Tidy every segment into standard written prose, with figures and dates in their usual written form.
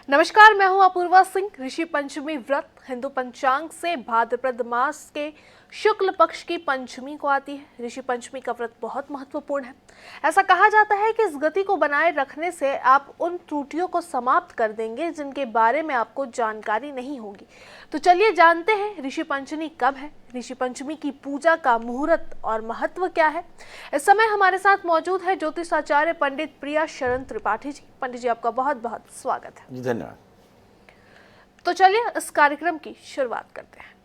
नमस्कार, मैं हूं अपूर्वा सिंह। ऋषि पंचमी व्रत हिंदू पंचांग से भाद्रपद मास के शुक्ल पक्ष की पंचमी को आती है। ऋषि पंचमी का व्रत बहुत महत्वपूर्ण है। ऐसा कहा जाता है कि इस गति को बनाए रखने से आप उन त्रुटियों को समाप्त कर देंगे जिनके बारे में आपको जानकारी नहीं होगी। तो चलिए जानते हैं ऋषि पंचमी कब है, ऋषि पंचमी की पूजा का मुहूर्त और महत्व क्या है। इस समय हमारे साथ मौजूद है ज्योतिषाचार्य पंडित प्रिया शरण त्रिपाठी जी। पंडित जी, आपका बहुत बहुत स्वागत है। जी धन्यवाद। तो चलिए इस कार्यक्रम की शुरुआत करते हैं।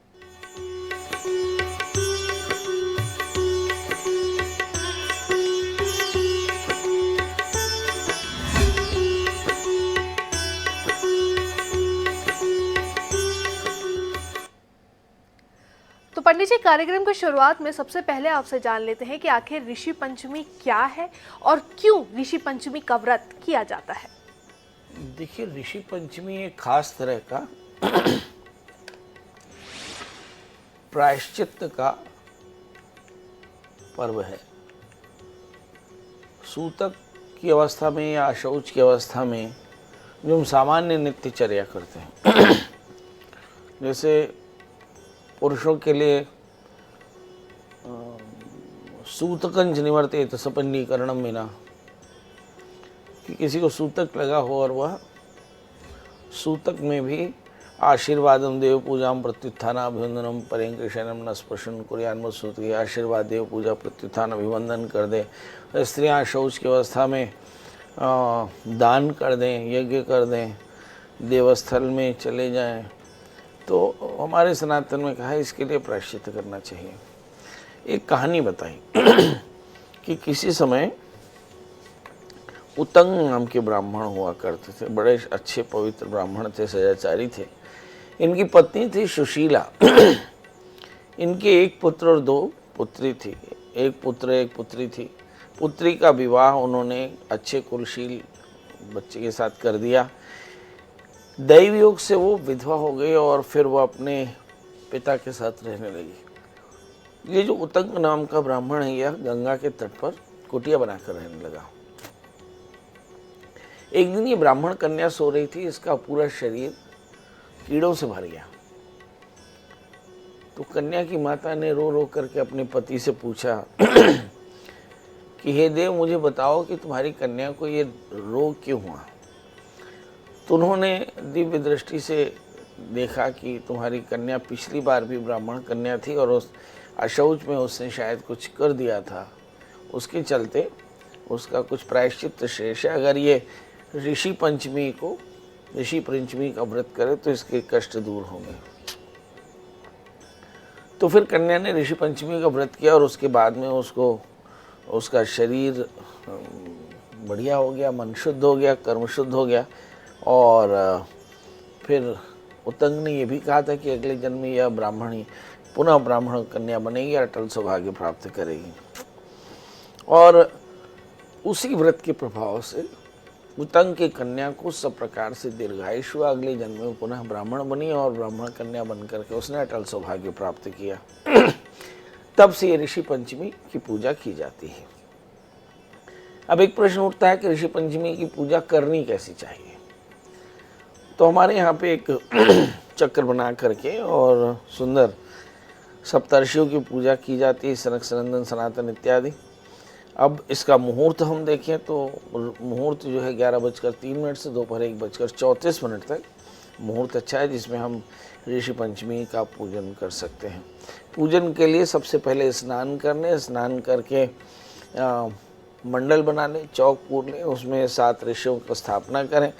तो पंडित जी, कार्यक्रम की शुरुआत में सबसे पहले आपसे जान लेते हैं कि आखिर ऋषि पंचमी क्या है और क्यों ऋषि पंचमी का व्रत किया जाता है। देखिए, ऋषि पंचमी एक खास तरह का प्रायश्चित्त का पर्व है। सूतक की अवस्था में या अशौच की अवस्था में जो हम सामान्य नित्यचर्या करते हैं जैसे पुरुषों के लिए सूतकंज निवर्तेत सपन्नीकरणम विना, कि किसी को सूतक लगा हो और वह सूतक में भी आशीर्वादम देव पूजा प्रत्युत्थान अभिवंदनम परेंग शयनम न स्पर्शन कुर्यान्मसूत की आशीर्वाद देव पूजा प्रत्युत्थान अभिवंदन कर दे। स्त्रियाँ शौच की अवस्था में दान कर दें, यज्ञ कर दें, देवस्थल में चले जाएं। तो हमारे सनातन में कहा है इसके लिए प्रायश्चित करना चाहिए। एक कहानी बताई कि किसी समय उतंग नाम के ब्राह्मण हुआ करते थे। बड़े अच्छे पवित्र ब्राह्मण थे, सदाचारी थे। इनकी पत्नी थी सुशीला। इनके एक पुत्र और दो पुत्री थी। एक पुत्र एक पुत्री थी। पुत्री का विवाह उन्होंने अच्छे कुलशील बच्चे के साथ कर दिया। दैव योग से वो विधवा हो गई और फिर वो अपने पिता के साथ रहने लगी। ये जो उतंग नाम का ब्राह्मण है, यह गंगा के तट पर कुटिया बनाकर रहने लगा। एक दिन ये ब्राह्मण कन्या सो रही थी। इसका पूरा शरीर कीड़ों से भर गया। तो कन्या की माता ने रो रो करके अपने पति से पूछा कि हे देव, मुझे बताओ कि तुम्हारी कन्या को ये रोग क्यों हुआ। तो उन्होंने दिव्य दृष्टि से देखा कि तुम्हारी कन्या पिछली बार भी ब्राह्मण कन्या थी और उस अशौच में उसने शायद कुछ कर दिया था, उसके चलते उसका कुछ प्रायश्चित शेष है। अगर ये ऋषि पंचमी का व्रत करे तो इसके कष्ट दूर होंगे। तो फिर कन्या ने ऋषि पंचमी का व्रत किया और उसके बाद में उसका शरीर बढ़िया हो गया, मन शुद्ध हो गया, कर्म शुद्ध हो गया। और फिर उतंग ने यह भी कहा था कि अगले जन्म में यह ब्राह्मणी पुनः ब्राह्मण कन्या बनेगी और अटल सौभाग्य प्राप्त करेगी। और उसी व्रत के प्रभाव से उतंग की कन्या को सब प्रकार से दीर्घायुष हुआ। अगले जन्म में पुनः ब्राह्मण बनी और ब्राह्मण कन्या बन करके उसने अटल सौभाग्य प्राप्त किया। तब से ये ऋषि पंचमी की पूजा की जाती है। अब एक प्रश्न उठता है कि ऋषि पंचमी की पूजा करनी कैसी चाहिए। तो हमारे यहाँ पे एक चक्र बना करके और सुंदर सप्तर्षियों की पूजा की जाती है, सनक सनंदन सनातन इत्यादि। अब इसका मुहूर्त हम देखें तो मुहूर्त जो है 11:03 से दोपहर 1:34 तक मुहूर्त अच्छा है, जिसमें हम ऋषि पंचमी का पूजन कर सकते हैं। पूजन के लिए सबसे पहले स्नान करके मंडल बना लें, चौक पूर लें, उसमें 7 ऋषियों की स्थापना करें,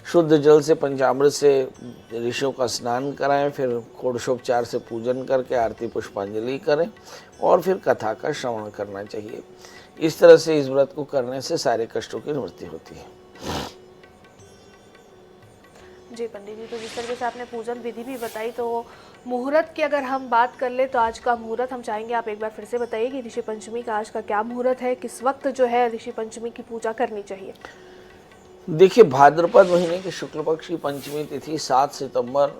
शुद्ध जल से पंचामृत से ऋषियों का स्नान कराएं, फिर षोडशोपचार से पूजन करके आरती पुष्पांजलि करें और फिर कथा का श्रवण करना चाहिए। इस तरह से इस व्रत को करने से सारे कष्टों की निवृत्ति होती है। जी पंडित जी, तो जिस तरीके से आपने पूजन विधि भी बताई, तो मुहूर्त की अगर हम बात कर ले तो आज का मुहूर्त हम चाहेंगे आप एक बार फिर से बताइए कि ऋषि पंचमी का आज का क्या मुहूर्त है, किस वक्त जो है ऋषि पंचमी की पूजा करनी चाहिए। देखिए, भाद्रपद महीने की शुक्ल पक्ष की पंचमी तिथि 7 सितंबर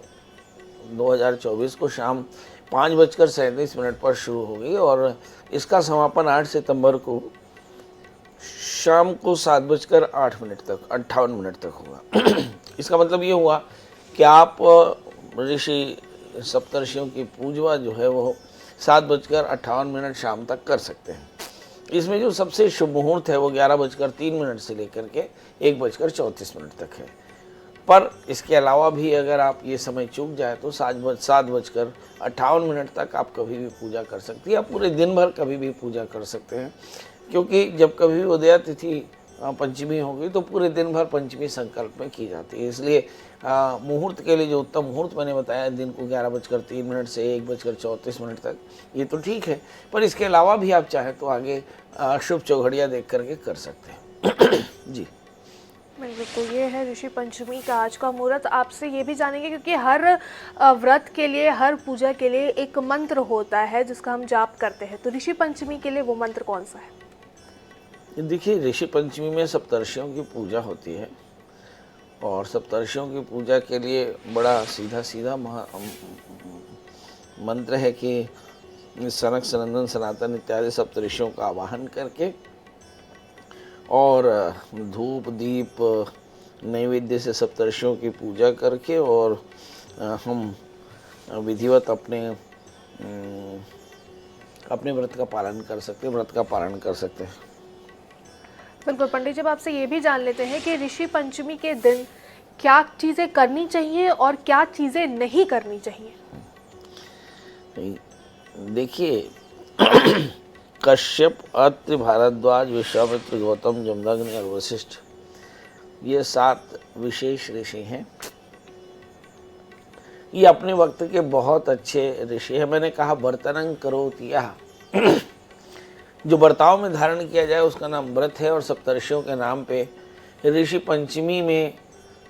2024 को शाम 5:37 पर शुरू हो गई और इसका समापन 8 सितंबर को शाम को 7:08 तक 58 तक होगा। इसका मतलब ये हुआ कि आप ऋषि सप्तर्षियों की पूजा जो है वो 7:58 शाम तक कर सकते हैं। इसमें जो सबसे शुभ मुहूर्त है वो 11:03 से लेकर के 1:34 तक है। पर इसके अलावा भी अगर आप ये समय चूक जाए तो 7:58 तक आप कभी भी पूजा कर सकती हैं। आप पूरे दिन भर कभी भी पूजा कर सकते हैं, क्योंकि जब कभी भी उदया तिथि पंचमी होगी तो पूरे दिन भर पंचमी संकल्प में की जाती है। इसलिए मुहूर्त के लिए जो उत्तम मुहूर्त मैंने बताया दिन को 11:03 से 1:34 तक, ये तो ठीक है, पर इसके अलावा भी आप चाहें तो आगे शुभ चौघड़िया देख करके कर सकते हैं। जी बिल्कुल, तो ये है ऋषि पंचमी का आज का मुहूर्त। आपसे ये भी जानेंगे क्योंकि हर व्रत के लिए, हर पूजा के लिए एक मंत्र होता है जिसका हम जाप करते हैं, तो ऋषि पंचमी के लिए वो मंत्र कौन सा है? देखिए, ऋषि पंचमी में सप्तर्षियों की पूजा होती है और सप्तर्षियों की पूजा के लिए बड़ा सीधा सीधा मंत्र है कि सनक, सनंदन, सनातन इत्यादि सप्तर्षियों का आवाहन करके और धूप दीप नैवेद्य से सप्तर्षियों की पूजा करके और हम विधिवत अपने व्रत का पालन कर सकते हैं, व्रत का पालन कर सकते हैं। बिल्कुल पंडित जी, अब आपसे ये भी जान लेते हैं कि ऋषि पंचमी के दिन क्या चीज़ें करनी चाहिए और क्या चीज़ें नहीं करनी चाहिए? देखिए, कश्यप, अत्रि, भारद्वाज, विश्वामित्र, गौतम, जमदग्नि और वशिष्ठ, ये 7 विशेष ऋषि हैं। ये अपने वक्त के बहुत अच्छे ऋषि हैं। मैंने कहा वर्तनं करोति यः, जो बर्ताव में धारण किया जाए उसका नाम व्रत है। और सप्तर्षियों के नाम पे ऋषि पंचमी में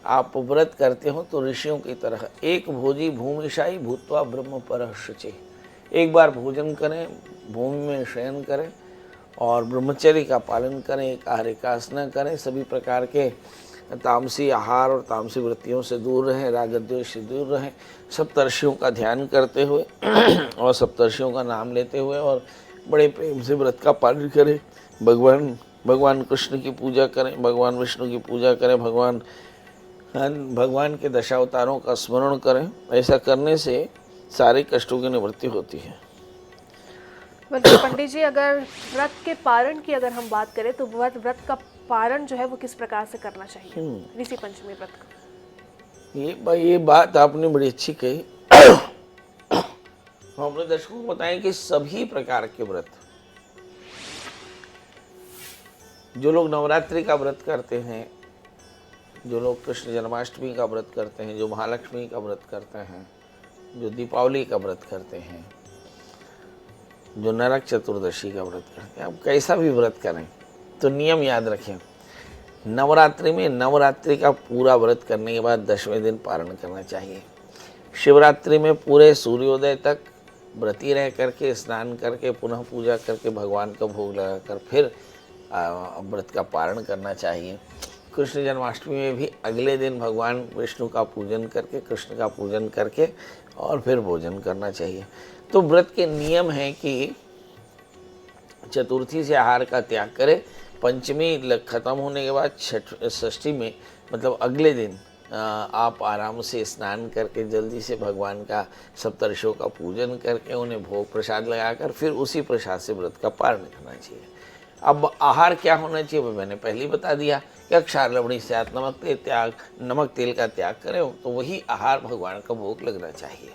आप व्रत करते हो तो ऋषियों की तरह एक भोजी भूमिशाई भूत्वा ब्रह्म परः शुचि, एक बार भोजन करें, भूमि में शयन करें और ब्रह्मचर्य का पालन करें, एकाहार एकासना करें, सभी प्रकार के तामसी आहार और तामसी वृत्तियों से दूर रहें, राग द्वेष से दूर रहें, सप्तर्षियों का ध्यान करते हुए और सप्तर्षियों का नाम लेते हुए और बड़े प्रेम से व्रत का पालन करें। भगवान कृष्ण की पूजा करें, भगवान विष्णु की पूजा करें, भगवान के दशावतारों का स्मरण करें। ऐसा करने से सारे कष्टों की निवृत्ति होती है। बिल्कुल पंडित जी, अगर व्रत के पारण की अगर हम बात करें तो व्रत का पारण जो है वो किस प्रकार से करना चाहिए ऋषि पंचमी व्रत का? ये बात आपने बड़ी अच्छी कही। हम अपने दर्शकों को बताएं कि सभी प्रकार के व्रत, जो लोग नवरात्रि का व्रत करते हैं, जो लोग कृष्ण जन्माष्टमी का व्रत करते हैं, जो महालक्ष्मी का व्रत करते हैं, जो दीपावली का व्रत करते हैं, जो नरक चतुर्दशी का व्रत करते हैं, आप कैसा भी व्रत करें तो नियम याद रखें। नवरात्रि में नवरात्रि का पूरा व्रत करने के बाद 10वें दिन पारण करना चाहिए। शिवरात्रि में पूरे सूर्योदय तक व्रती रह करके स्नान करके पुनः पूजा करके भगवान का भोग लगाकर फिर व्रत का पारण करना चाहिए। कृष्ण जन्माष्टमी में भी अगले दिन भगवान विष्णु का पूजन करके, कृष्ण का पूजन करके और फिर भोजन करना चाहिए। तो व्रत के नियम हैं कि चतुर्थी से आहार का त्याग करें, पंचमी खत्म होने के बाद षष्ठी में मतलब अगले दिन आप आराम से स्नान करके जल्दी से भगवान का सप्तर्षियों का पूजन करके उन्हें भोग प्रसाद लगाकर फिर उसी प्रसाद से व्रत का पारण करना चाहिए। अब आहार क्या होना चाहिए वो मैंने पहले ही बता दिया कि अक्षार लवणी से नमक तेल का त्याग करें तो वही आहार भगवान का भोग लगना चाहिए।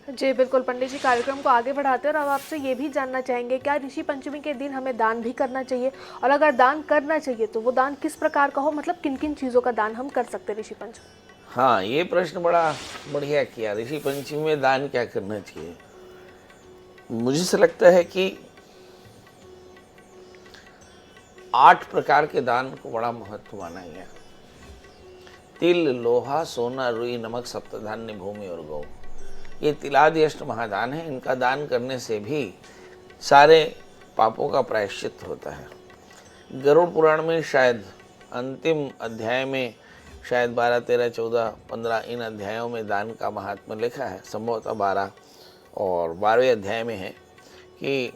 जी बिल्कुल पंडित जी, कार्यक्रम को आगे बढ़ाते हैं और अब आपसे ये भी जानना चाहेंगे क्या ऋषि पंचमी के दिन हमें दान भी करना चाहिए, और अगर दान करना चाहिए तो वो दान किस प्रकार का हो, मतलब किन किन चीज़ों का दान हम कर सकते हैं ऋषि पंचमी? हाँ, ये प्रश्न बड़ा बढ़िया किया। ऋषि पंचमी में दान क्या करना चाहिए? मुझे से लगता है कि 8 प्रकार के दान को बड़ा महत्व माना गया। तिल, लोहा, सोना, रुई, नमक, सप्तधान्य, भूमि और गौ, ये तिलादि अष्ट महादान है। इनका दान करने से भी सारे पापों का प्रायश्चित होता है। गरुड़ पुराण में शायद अंतिम अध्याय में शायद 12, 13, 14, 15 इन अध्यायों में दान का महात्म्य लिखा है। संभवतः 12 और 12वें अध्याय में है कि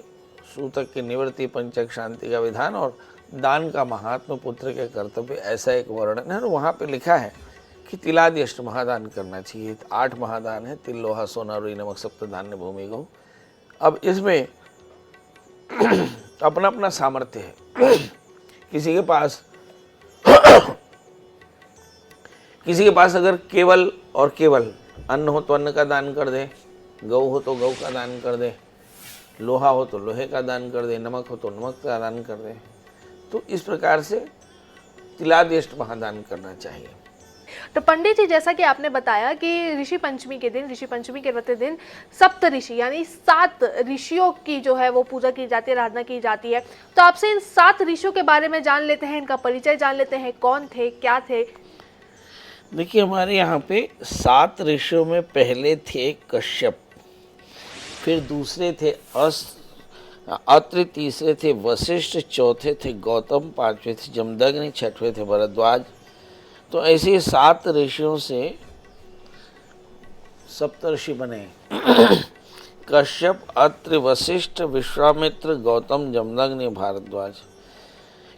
सूतक की निवृत्ति, पंचक शांति का विधान और दान का महात्म, पुत्र के कर्तव्य, ऐसा एक वर्णन है। और वहाँ पे लिखा है कि तिलादि अष्ट महादान करना चाहिए। 8 महादान है, तिल, लोहा, सोना, रुई, नमक, सप्त धान्य, भूमि, गौ। अब इसमें अपना अपना सामर्थ्य है। किसी के पास अगर केवल और केवल अन्न हो तो अन्न का दान कर दे, गौ हो तो गौ का दान कर दे, लोहा हो तो लोहे का दान कर दे, नमक हो तो नमक का दान कर दे। तो इस प्रकार से तिलादि अष्ट महादान करना चाहिए। तो पंडित जी, जैसा कि आपने बताया कि ऋषि पंचमी के व्रत दिन सप्त ऋषि यानी 7 ऋषियों की जो है वो पूजा की जाती है, आराधना की जाती है। तो आपसे इन 7 ऋषियों के बारे में जान लेते हैं, इनका परिचय जान लेते हैं, कौन थे, क्या थे। देखिए, हमारे यहाँ पे 7 ऋषियों में पहले थे कश्यप, फिर दूसरे थे अत्रि, तीसरे थे वशिष्ठ, चौथे थे गौतम, 5वें थे जमदग्नि, 6वें थे भरद्वाज। तो ऐसे 7 ऋषियों से सप्तऋषि बने। कश्यप, अत्रि, वशिष्ठ, विश्वामित्र, गौतम, जमदग्नि, भारद्वाज।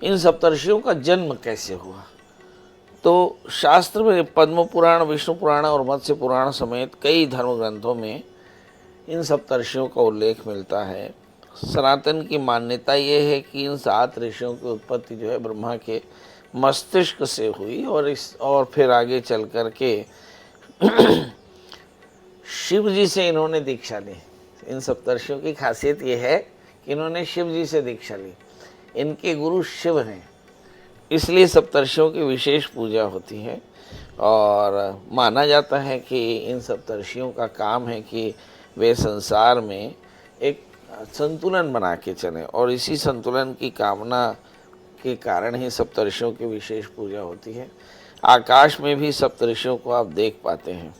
इन सप्तऋषियों का जन्म कैसे हुआ? तो शास्त्र में पद्म पुराण, विष्णु पुराण और मत्स्य पुराण समेत कई धर्म ग्रंथों में इन सप्तऋषियों का उल्लेख मिलता है। सनातन की मान्यता ये है कि इन 7 ऋषियों की उत्पत्ति जो है ब्रह्मा के मस्तिष्क से हुई और फिर आगे चल कर के शिव जी से इन्होंने दीक्षा ली। इन सप्तर्षियों की खासियत ये है कि इन्होंने शिव जी से दीक्षा ली। इनके गुरु शिव हैं, इसलिए सप्तर्षियों की विशेष पूजा होती है। और माना जाता है कि इन सप्तर्षियों का काम है कि वे संसार में एक संतुलन बना के चलें, और इसी संतुलन की कामना के कारण ही सप्तऋषियों की विशेष पूजा होती है। आकाश में भी सप्तऋषियों को आप देख पाते हैं।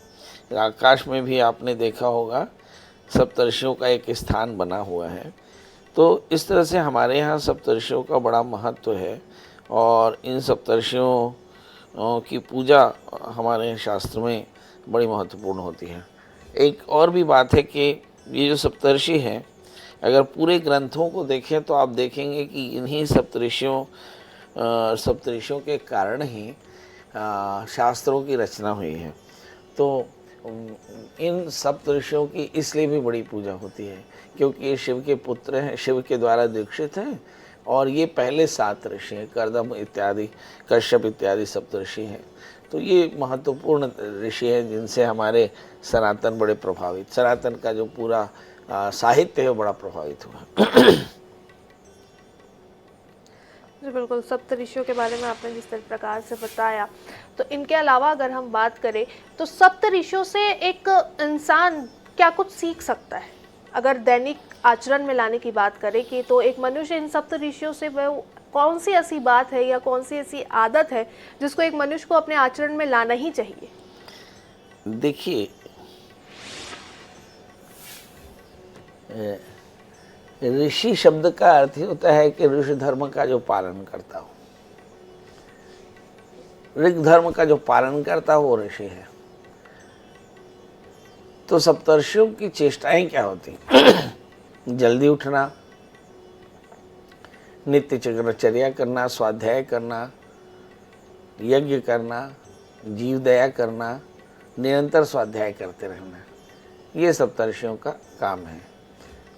आकाश में भी आपने देखा होगा सप्तऋषियों का एक स्थान बना हुआ है। तो इस तरह से हमारे यहाँ सप्तऋषियों का बड़ा महत्व है, और इन सप्तऋषियों की पूजा हमारे शास्त्र में बड़ी महत्वपूर्ण होती है। एक और भी बात है कि ये जो सप्तऋषि हैं, अगर पूरे ग्रंथों को देखें तो आप देखेंगे कि इन्हीं सप्तऋषियों के कारण ही शास्त्रों की रचना हुई है। तो इन सप्तऋषियों की इसलिए भी बड़ी पूजा होती है क्योंकि ये शिव के पुत्र हैं, शिव के द्वारा दीक्षित हैं, और ये पहले 7 ऋषि हैं, कर्दम इत्यादि, कश्यप इत्यादि सप्तऋषि हैं। तो ये महत्वपूर्ण ऋषि हैं जिनसे हमारे सनातन बड़े प्रभावित, सनातन का जो पूरा साहित्य है बड़ा प्रभावित हुआ। जी बिल्कुल, सप्त ऋषियों के बारे में आपने जिस प्रकार से बताया, तो इनके अलावा अगर हम बात करें तो सप्त ऋषियों से एक इंसान क्या कुछ सीख सकता है? अगर दैनिक आचरण में लाने की बात करें कि तो एक मनुष्य इन सप्त ऋषियों से वह कौन सी ऐसी बात है या कौन सी ऐसी आदत है जिसको एक मनुष्य को अपने आचरण में लाना ही चाहिए? देखिए, ऋषि शब्द का अर्थ ही होता है कि ऋषि धर्म का जो पालन करता हो, ऋग धर्म का जो पालन करता हो वो ऋषि है। तो सप्तर्षियों की चेष्टाएं क्या होती? जल्दी उठना, नित्य चर्या करना, स्वाध्याय करना, यज्ञ करना, जीव दया करना, निरंतर स्वाध्याय करते रहना, ये सप्तर्षियों का काम है।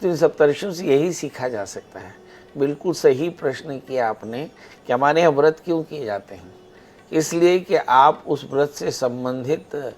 तो इन सप्तर्षियों से यही सीखा जा सकता है। बिल्कुल सही प्रश्न किया आपने कि हमारे यहाँ व्रत क्यों किए जाते हैं। इसलिए कि आप उस व्रत से संबंधित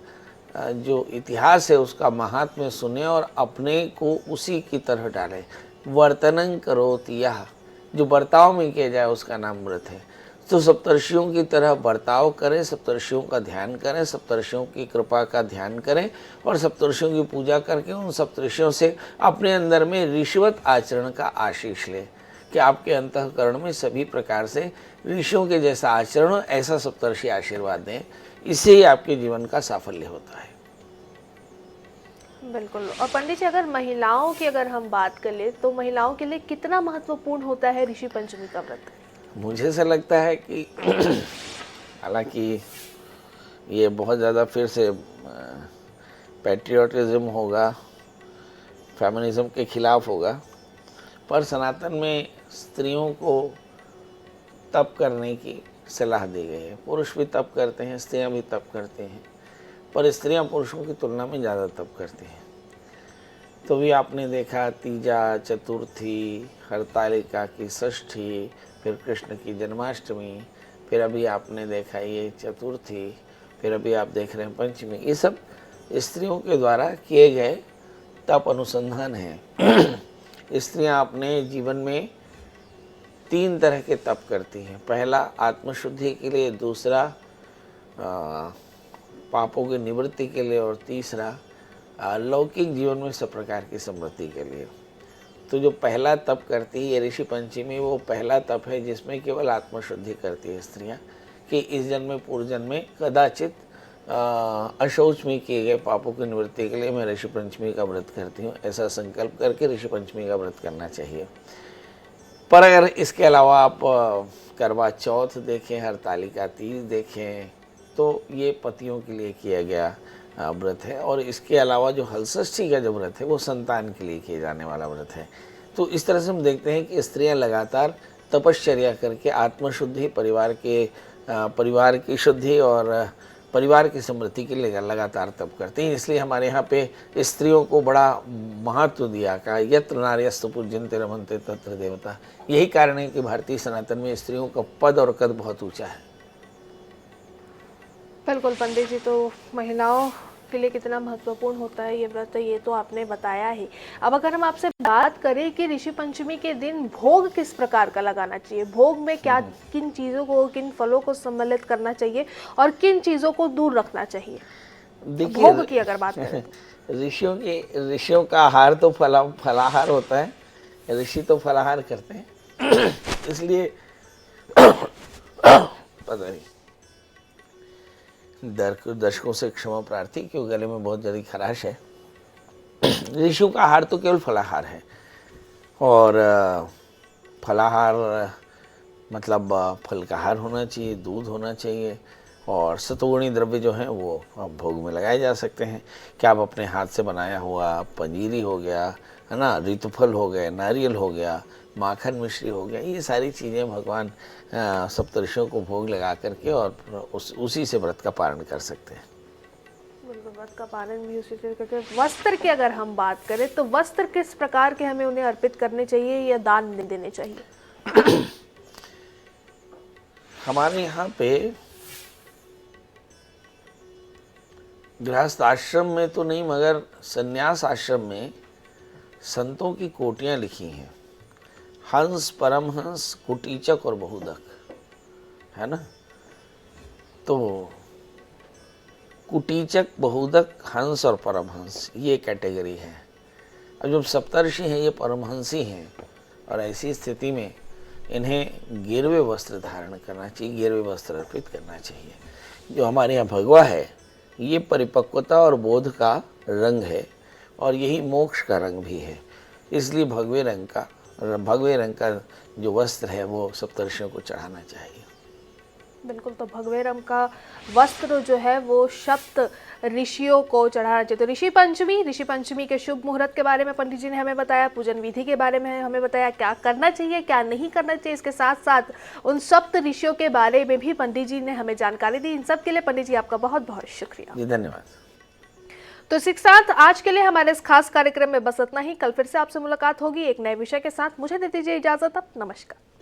जो इतिहास है उसका महात्म्य सुने और अपने को उसी की तरह डालें। वर्तनं करोति यः, जो बर्ताव में किया जाए उसका नाम व्रत है। तो सप्तर्षियों की तरह बर्ताव करें, सप्तर्षियों का ध्यान करें, सप्तर्षियों की कृपा का ध्यान करें, और सप्तर्षियों की पूजा करके उन सप्तर्षियों से अपने अंदर में ऋषिवत आचरण का आशीष लें कि आपके अंतःकरण में सभी प्रकार से ऋषियों के जैसा आचरण हो, ऐसा सप्तर्षि आशीर्वाद दें। इससे ही आपके जीवन का साफल्य होता है। बिल्कुल। और पंडित जी, अगर महिलाओं की अगर हम बात कर ले तो महिलाओं के लिए कितना महत्वपूर्ण होता है ऋषि पंचमी का व्रत? मुझे ऐसा लगता है कि हालांकि ये बहुत ज़्यादा फिर से पैट्रियोटिज्म होगा, फेमिनिज्म के खिलाफ होगा, पर सनातन में स्त्रियों को तप करने की सलाह दी गई है। पुरुष भी तप करते हैं, स्त्रियां भी तप करते हैं, पर स्त्रियां पुरुषों की तुलना में ज़्यादा तप करती हैं। तो भी आपने देखा तीजा, चतुर्थी, हरतालिका की षष्ठी, फिर कृष्ण की जन्माष्टमी, फिर अभी आपने देखा ये चतुर्थी, फिर अभी आप देख रहे हैं पंचमी। ये सब स्त्रियों के द्वारा किए गए तप अनुसंधान हैं। स्त्रियां अपने जीवन में 3 तरह के तप करती हैं। पहला आत्मशुद्धि के लिए, दूसरा पापों की निवृत्ति के लिए, और तीसरा लौकिक जीवन में सब प्रकार की समृद्धि के लिए। तो जो पहला तप करती है ये ऋषि पंचमी, वो पहला तप है जिसमें केवल आत्मशुद्धि करती है स्त्रियां, कि इस जन्म में पूर्व जन्म में कदाचित अशौच में किए गए पापों की निवृत्ति के लिए मैं ऋषि पंचमी का व्रत करती हूँ, ऐसा संकल्प करके ऋषि पंचमी का व्रत करना चाहिए। पर अगर इसके अलावा आप करवा चौथ देखें, हरतालिका तीज देखें, तो ये पतियों के लिए किया गया व्रत है। और इसके अलावा जो हलषष्ठी का जो व्रत है वो संतान के लिए किए जाने वाला व्रत है। तो इस तरह से हम देखते हैं कि स्त्रियां लगातार तपश्चर्या करके आत्मशुद्धि, परिवार की शुद्धि और परिवार की समृद्धि के लिए लगातार तप करती हैं। इसलिए हमारे यहाँ पे स्त्रियों को बड़ा महत्व दिया का यत्र नार्यस्तु पूज्यन्ते रमन्ते तत्र देवता। यही कारण है कि भारतीय सनातन में स्त्रियों का पद और कद बहुत ऊंचा है। बिल्कुल पंडित जी, तो महिलाओं के लिए कितना महत्वपूर्ण होता है ये व्रत, ये तो आपने बताया ही। अब अगर हम आपसे बात करें कि ऋषि पंचमी के दिन भोग किस प्रकार का लगाना चाहिए, भोग में क्या, किन चीज़ों को, किन फलों को सम्मिलित करना चाहिए और किन चीज़ों को दूर रखना चाहिए, भोग की अगर बात करें ऋषियों का आहार तो फलाहार होता है, ऋषि तो फलाहार करते हैं। इसलिए पता नहीं, दर्शकों से क्षमा प्रार्थी, क्यों गले में बहुत जल्दी खराश है। ऋषियों का आहार तो केवल फलाहार है, और फलाहार मतलब फल का आहार होना चाहिए, दूध होना चाहिए, और सतुगुणी द्रव्य जो हैं वो भोग में लगाए जा सकते हैं। क्या आप अपने हाथ से बनाया हुआ पंजीरी हो गया, है ना, ऋतुफल हो गए, नारियल हो गया, माखन मिश्री हो गया, ये सारी चीज़ें भगवान सप्तऋषियों को भोग लगा करके और उसी से व्रत का पारण कर सकते हैं। व्रत का पालन भी उसी से करते हैं। वस्त्र की अगर हम बात करें तो वस्त्र किस प्रकार के हमें उन्हें अर्पित करने चाहिए या दान देने चाहिए? हमारे यहाँ पे गृहस्थ आश्रम में तो नहीं, मगर संन्यास आश्रम में संतों की कोटियाँ लिखी हैं, हंस, परमहंस, कुटीचक और बहुदक, है ना। तो कुटीचक, बहुदक, हंस और परमहंस ये कैटेगरी है। अब जब सप्तर्षि हैं ये परमहंसी हैं, और ऐसी स्थिति में इन्हें गिरवे वस्त्र धारण करना चाहिए, गिरवे वस्त्र अर्पित करना चाहिए। जो हमारे यहाँ भगवा है ये परिपक्वता और बोध का रंग है, और यही मोक्ष का रंग भी है। इसलिए भगवे रंग का जो वस्त्र है वो सप्तर्षियों को चढ़ाना चाहिए। बिल्कुल, तो भगवे रंग का वस्त्र जो है वो सप्त ऋषियों को चढ़ाना चाहिए। तो ऋषि पंचमी के शुभ मुहूर्त के बारे में पंडित जी ने हमें बताया, पूजन विधि के बारे में हमें बताया, क्या करना चाहिए क्या नहीं करना चाहिए, इसके साथ साथ उन सप्त ऋषियों के बारे में भी पंडित जी ने हमें जानकारी दी। इन सब के लिए पंडित जी आपका बहुत बहुत शुक्रिया। जी धन्यवाद। तो इसी के साथ आज के लिए हमारे इस खास कार्यक्रम में बस इतना ही। कल फिर से आपसे मुलाकात होगी एक नए विषय के साथ। मुझे दे दीजिए इजाजत, अब नमस्कार।